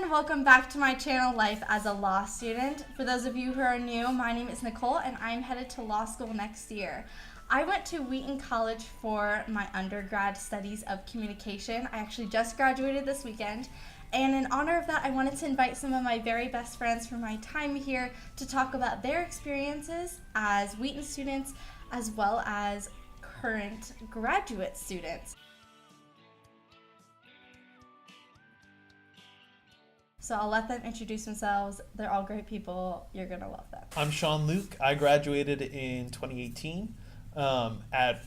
everyone, welcome back to my channel, Life as a Law Student. For those of you who are new, my name is Nicole and I'm headed to law school next year. I went to Wheaton College for my undergrad studies of communication. I actually just graduated this weekend, and in honor of that, I wanted to invite some of my very best friends from my time here to talk about their experiences as Wheaton students as well as current graduate students. So I'll let them introduce themselves. They're all great people. You're going to love them. I'm Sean Luke. I graduated in 2018 at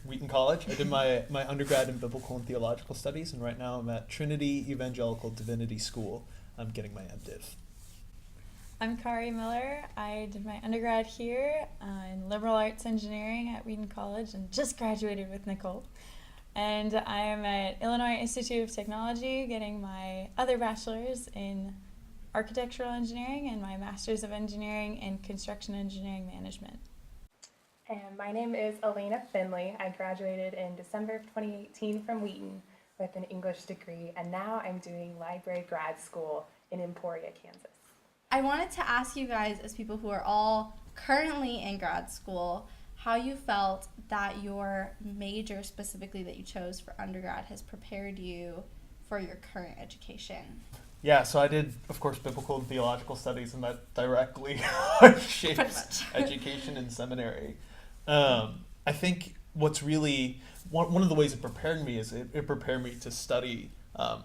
Wheaton College. I did my undergrad in Biblical and Theological Studies, and right now I'm at Trinity Evangelical Divinity School. I'm getting my MDiv. I'm Kari Miller. I did my undergrad here in Liberal Arts Engineering at Wheaton College and just graduated with Nicole. And I am at Illinois Institute of Technology getting my other bachelor's in architectural engineering and my master's of engineering in construction engineering management. And my name is Elaina Finley. I graduated in December of 2018 from Wheaton with an English degree, and now I'm doing library grad school in Emporia, Kansas. I wanted to ask you guys, as people who are all currently in grad school, how you felt that your major specifically that you chose for undergrad has prepared you for your current education. Yeah, so I did, of course, Biblical and Theological Studies, and that directly shapes education in seminary. I think what's really, one of the ways it prepared me is it prepared me to study a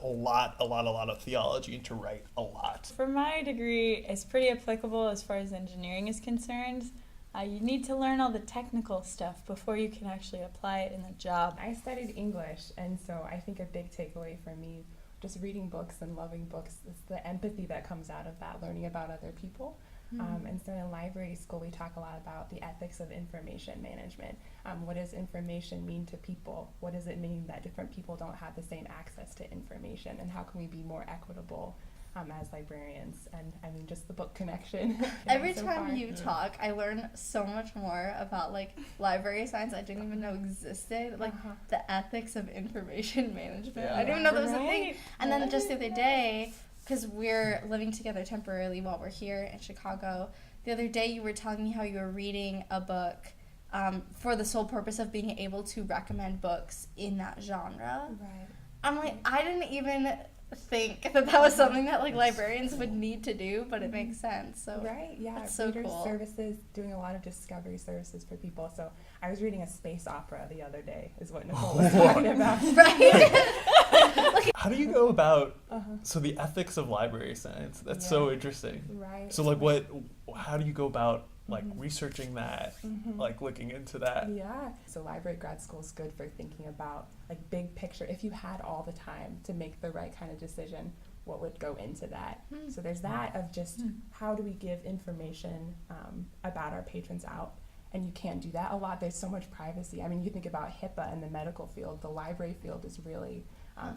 lot of theology and to write a lot. For my degree, it's pretty applicable as far as engineering is concerned. You need to learn all the technical stuff before you can actually apply it in the job. I studied English, and so I think a big takeaway for me, just reading books and loving books, is the empathy that comes out of that, learning about other people. And so in library school, we talk a lot about the ethics of information management. What does information mean to people? What does it mean that different people don't have the same access to information? And how can we be more equitable as librarians? And I mean, just the book connection. Every time you talk, I learn so much more about like library science I didn't even know existed, like the ethics of information management. Yeah. I didn't even know there was a thing. And then just the other day, because we're living together temporarily while we're here in Chicago, the other day you were telling me how you were reading a book for the sole purpose of being able to recommend books in that genre. Right. I'm like, I didn't even think that was something that like librarians would need to do, but it makes sense. So right, yeah, that's so readers cool. Services, doing a lot of discovery services for people. So I was reading a space opera the other day, is what Nicole was talking about. Right. How do you go about, so the ethics of library science, that's so interesting. Right. So like how do you go about like researching that, like looking into that? Yeah. So library grad school is good for thinking about like big picture. If you had all the time to make the right kind of decision, what would go into that? So there's that of just how do we give information about our patrons out? And you can't do that a lot. There's so much privacy. I mean, you think about HIPAA in the medical field, the library field is really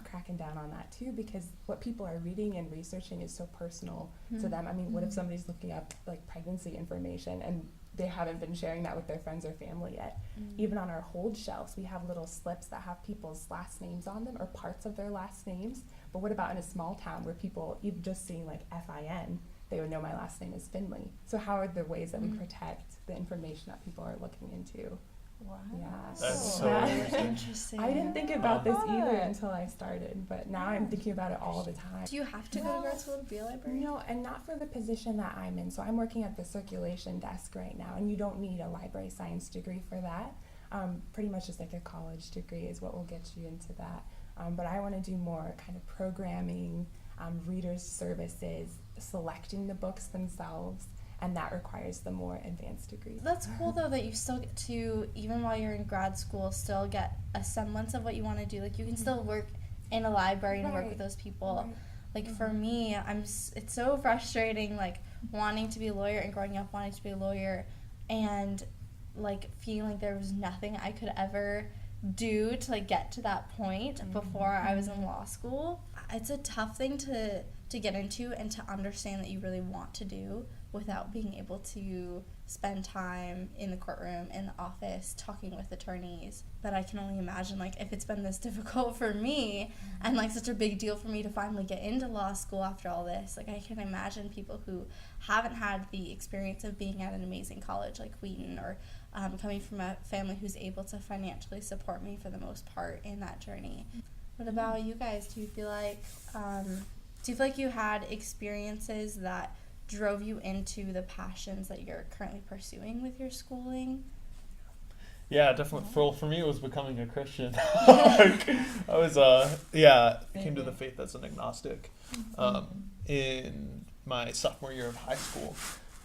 cracking down on that too, because what people are reading and researching is so personal to them. I mean, what if somebody's looking up like pregnancy information and they haven't been sharing that with their friends or family yet? Even on our hold shelves, we have little slips that have people's last names on them or parts of their last names. But what about in a small town where people, even just seeing like FIN, they would know my last name is Finley. So how are the ways that we protect the information that people are looking into? Wow. Yeah. That's so interesting. I didn't think about this either until I started, but now I'm thinking about it all the time. Do you have to go to grad school to be a librarian? No, and not for the position that I'm in. So I'm working at the circulation desk right now, and you don't need a library science degree for that. Pretty much just like a college degree is what will get you into that. But I want to do more kind of programming, readers services, selecting the books themselves, and that requires the more advanced degree. That's Cool though that you still get to, even while you're in grad school, still get a semblance of what you want to do. Like you can still work in a library and work with those people. Right. Like for me, it's so frustrating, like wanting to be a lawyer and growing up wanting to be a lawyer and like feeling like there was nothing I could ever do to like get to that point before I was in law school. It's a tough thing to get into and to understand that you really want to do without being able to spend time in the courtroom, in the office, talking with attorneys. But I can only imagine, like, if it's been this difficult for me and, like, such a big deal for me to finally get into law school after all this, like, I can imagine people who haven't had the experience of being at an amazing college like Wheaton, or coming from a family who's able to financially support me for the most part in that journey. What about you guys? Do you feel like you had experiences that drove you into the passions that you're currently pursuing with your schooling? Yeah, definitely. For me, it was becoming a Christian. I was, came to the faith as an agnostic in my sophomore year of high school.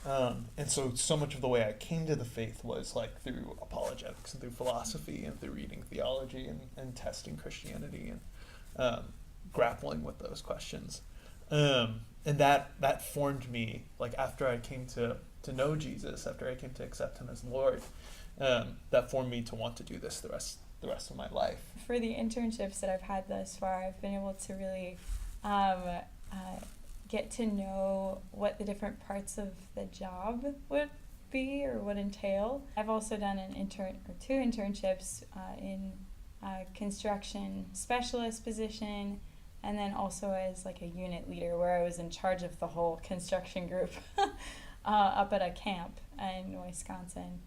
And so much of the way I came to the faith was like through apologetics and through philosophy and through reading theology and testing Christianity and grappling with those questions. And that formed me, like after I came to know Jesus, after I came to accept him as Lord, that formed me to want to do this the rest of my life. For the internships that I've had thus far, I've been able to really get to know what the different parts of the job would be or would entail. I've also done two internships in a construction specialist position, and then also as like a unit leader where I was in charge of the whole construction group up at a camp in Wisconsin,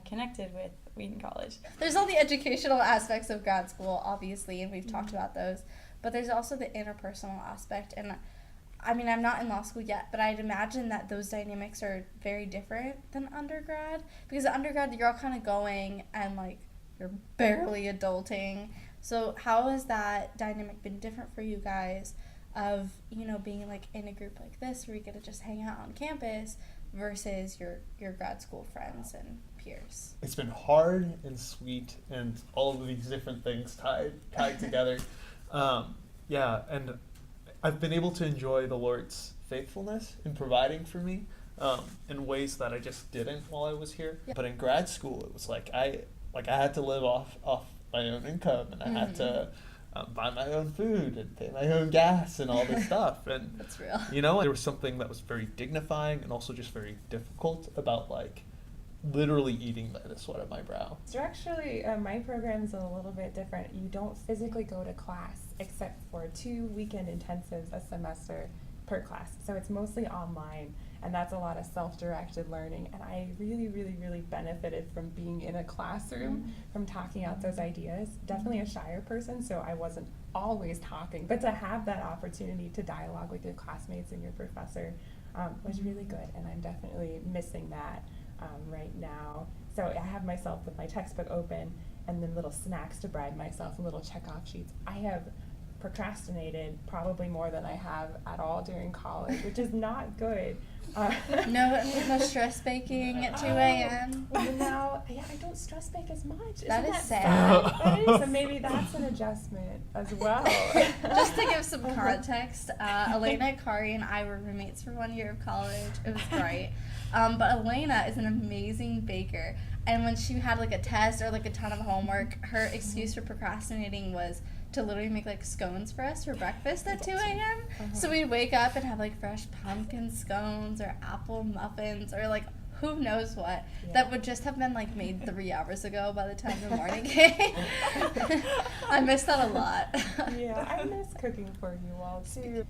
connected with Wheaton College. There's all the educational aspects of grad school, obviously, and we've talked about those, but there's also the interpersonal aspect. And I mean, I'm not in law school yet, but I'd imagine that those dynamics are very different than undergrad, because at undergrad you're all kind of going and like you're barely adulting. So how has that dynamic been different for you guys of, being like in a group like this where you get to just hang out on campus versus your grad school friends and peers? It's been hard and sweet and all of these different things tied together. And I've been able to enjoy the Lord's faithfulness in providing for me in ways that I just didn't while I was here. Yeah. But in grad school, it was like I had to live off my own income, and I had to buy my own food and pay my own gas and all this stuff. And that's real. There was something that was very dignifying and also just very difficult about like literally eating by the sweat of my brow. Structurally, my program's a little bit different. You don't physically go to class except for 2 weekend intensives a semester per class. So it's mostly online, and that's a lot of self-directed learning. And I really, really, really benefited from being in a classroom, from talking out those ideas. Definitely a shyer person, so I wasn't always talking. But to have that opportunity to dialogue with your classmates and your professor was really good, and I'm definitely missing that right now. So I have myself with my textbook open and then little snacks to bribe myself and little check-off sheets. I have procrastinated probably more than I have at all during college, which is not good. No stress baking at 2 a.m. Now, I don't stress bake as much. That is sad. That is, so maybe that's an adjustment as well. Just to give some context, Elaina, Kari, and I were roommates for 1 year of college. It was great. But Elaina is an amazing baker, and when she had like a test or like a ton of homework, her excuse for procrastinating was to literally make like scones for us for breakfast at 2 a.m. So we'd wake up and have like fresh pumpkin scones or apple muffins or like who knows what that would just have been like made 3 hours ago by the time the morning came. I miss that a lot. I miss cooking for you all too.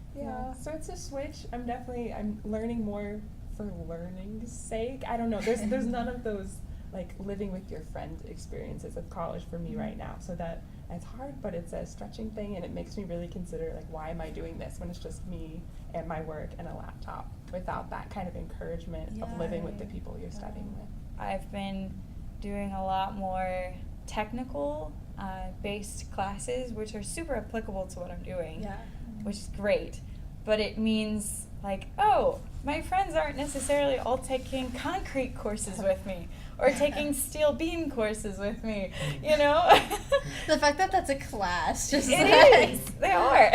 So it's a switch. I'm learning more for learning's sake. I don't know. There's none of those like living with your friend experiences of college for me right now. So that it's hard, but it's a stretching thing, and it makes me really consider like, why am I doing this when it's just me and my work and a laptop without that kind of encouragement of living with the people you're studying with. I've been doing a lot more technical based classes, which are super applicable to what I'm doing, which is great. But it means like, oh, my friends aren't necessarily all taking concrete courses with me or taking steel beam courses with me, The fact that that's a class just It is. They are.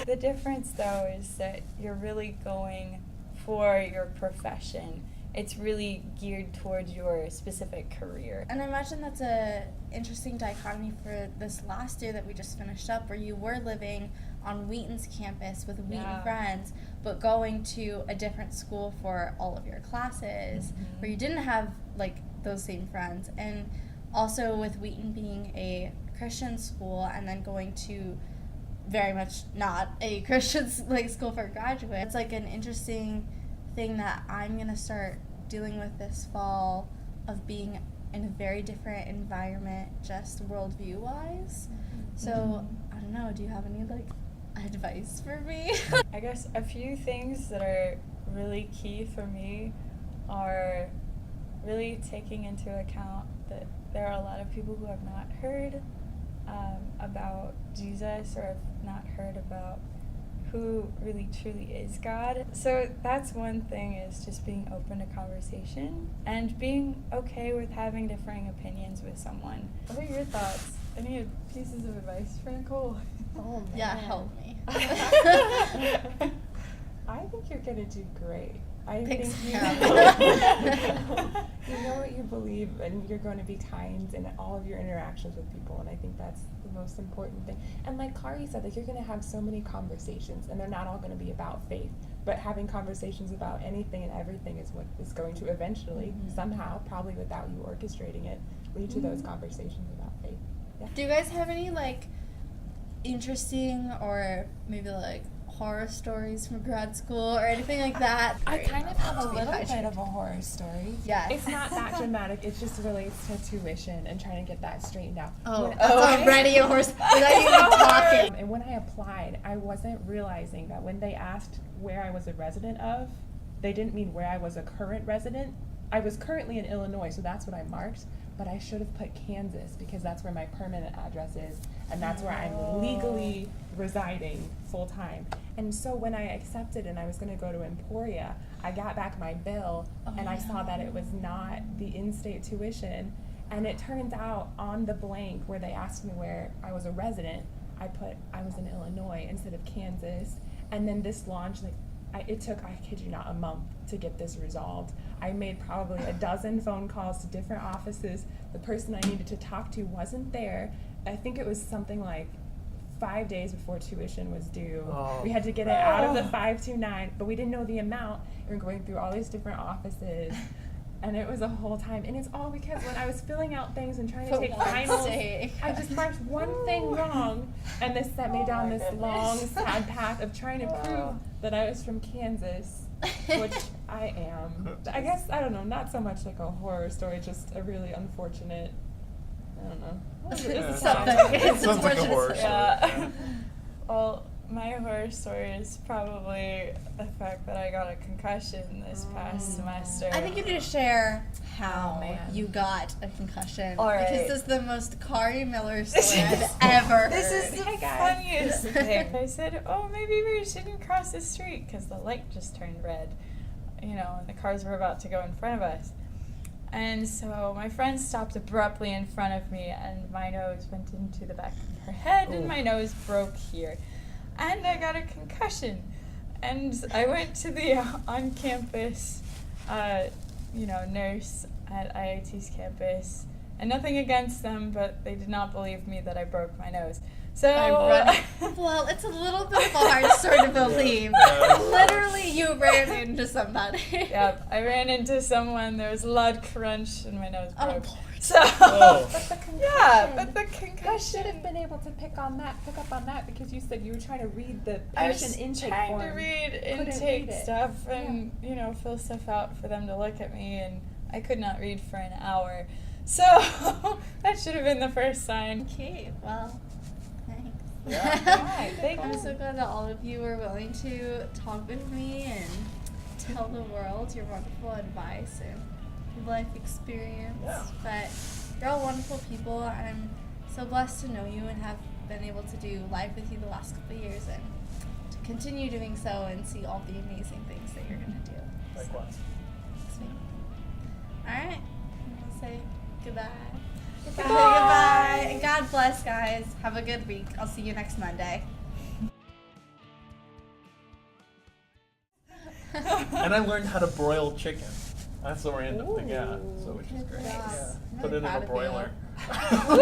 The difference, though, is that you're really going for your profession. It's really geared towards your specific career. And I imagine that's a interesting dichotomy for this last year that we just finished up, where you were living on Wheaton's campus with Wheaton Yeah. friends, but going to a different school for all of your classes where you didn't have like those same friends, and also with Wheaton being a Christian school and then going to very much not a Christian like school for graduates. It's like an interesting thing that I'm gonna start dealing with this fall, of being in a very different environment, just worldview wise. So I don't know, do you have any like advice for me? I guess a few things that are really key for me are really taking into account that there are a lot of people who have not heard about Jesus, or have not heard about who really truly is God. So that's one thing, is just being open to conversation and being okay with having differing opinions with someone. What are your thoughts? Any pieces of advice for Nicole? Oh, man. Yeah, help me. I think you're gonna do great. I Thanks, think you know what you believe, and you're going to be kind in all of your interactions with people, and I think that's the most important thing. And like Kari said, like, you're going to have so many conversations, and they're not all going to be about faith, but having conversations about anything and everything is what is going to eventually, somehow, probably without you orchestrating it, lead to those conversations about faith. Yeah. Do you guys have any like interesting or maybe like horror stories from grad school or anything like that? I kind of have a To be little hydrated. bit of a horror story. Yes. It's not that dramatic. It just relates to tuition and trying to get that straightened out. Oh, When that's already a horse without even talking. And when I applied, I wasn't realizing that when they asked where I was a resident of, they didn't mean where I was a current resident. I was currently in Illinois, so that's what I marked, but I should have put Kansas because that's where my permanent address is, and that's where I'm legally residing full time. And so when I accepted and I was going to go to Emporia, I got back my bill and I saw that it was not the in-state tuition, and it turns out on the blank where they asked me where I was a resident, I put I was in Illinois instead of Kansas. And then this launched, like, it took, I kid you not, a month to get this resolved. I made probably a dozen phone calls to different offices. The person I needed to talk to wasn't there. I think it was something like 5 days before tuition was due. Oh. We had to get it out of the 529, but we didn't know the amount. We were going through all these different offices, and it was a whole time. And it's all because when I was filling out things and trying to take finals, I just marked one thing wrong, and this sent me down this long, sad path of trying to prove that I was from Kansas, which I am. I guess, I don't know, not so much like a horror story, just a really unfortunate, I don't know. It's Something. something. It sounds like a horror story. Yeah. Well, my horror story is probably the fact that I got a concussion this past semester. I think you need to share how Oh, man. you got a concussion. All right. Because this is the most Kari Miller story I've ever This heard. is the Hey, guys. funniest thing. I said, oh, maybe we shouldn't cross the street because the light just turned red, and the cars were about to go in front of us. And so my friend stopped abruptly in front of me, and my nose went into the back of her head, and my nose broke here. And I got a concussion. And I went to the on-campus, nurse at IIT's campus. And nothing against them, but they did not believe me that I broke my nose. So, Well, it's a little bit hard sort of believe. Literally, you ran into somebody. yep, I ran into someone, there was a loud crunch, and my nose Oh, broke. Lord. So, Oh. But the concussion, yeah, but the you should concussion. have been able to pick up on that because you said you were trying to read the I was patient intake trying form. to read Couldn't intake read it. stuff and, fill stuff out for them to look at me, and I could not read for an hour. So, that should have been the first sign. Okay, well, thanks. Yeah, thank I'm you. so glad that all of you were willing to talk with me and tell the world your wonderful advice and life experience. Yeah. But you're all wonderful people, and I'm so blessed to know you and have been able to do life with you the last couple of years and to continue doing so and see all the amazing things that you're going to do. Likewise. Sweet. All right. I'm going to say goodbye. Goodbye. Goodbye. And God bless, guys. Have a good week. I'll see you next Monday. And I learned how to broil chicken. That's the random thing, yeah. So which is Good great. job. Yeah. I'm Put really it in proud a of you. broiler. Woo!